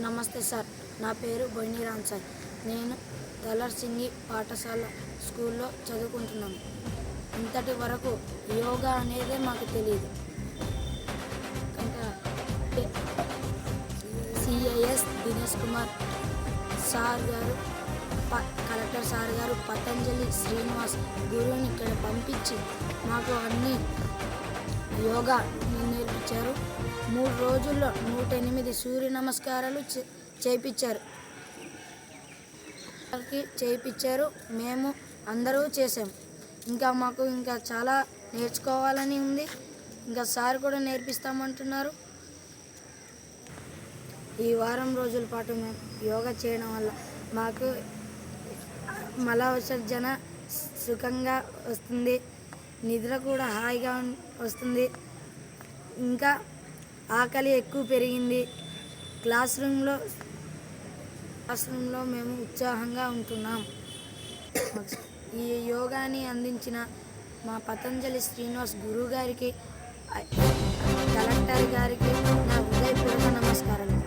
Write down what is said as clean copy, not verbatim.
నమస్తే సార్. నా పేరు బొయిని రామ్ సార్. నేను తలర్సింగి పాఠశాల స్కూల్లో చదువుకుంటున్నాను. ఇంతటి వరకు యోగా అనేదే మాకు తెలియదు. ఇంకా సిఐఎస్ దినేష్ కుమార్ సార్ గారు, కలెక్టర్ సార్ గారు, పతంజలి శ్రీనివాస్ గురువుని ఇక్కడ పంపించి మాకు అన్ని యోగా నేర్పించారు. 3 రోజుల్లో 108 సూర్య నమస్కారాలు చేయించారు. మేము అందరూ చేసాం. మాకు ఇంకా చాలా నేర్చుకోవాలని ఉంది. ఇంకా సార్ కూడా నేర్పిస్తామంటున్నారు. ఈ వారం రోజుల పాటు మేము యోగా చేయడం వల్ల మాకు మల విసర్జన సుఖంగా వస్తుంది, నిద్ర కూడా హాయిగా వస్తుంది. ఇంకా ఆకలి ఎక్కువ పెరిగింది. క్లాస్ రూమ్లో మేము ఉత్సాహంగా ఉంటున్నాం. ఈ యోగాని అందించిన మా పతంజలి శ్రీనివాస్ గురువు గారికి, కలెక్టర్ గారికి నా హృదయపూర్వక నమస్కారాలు.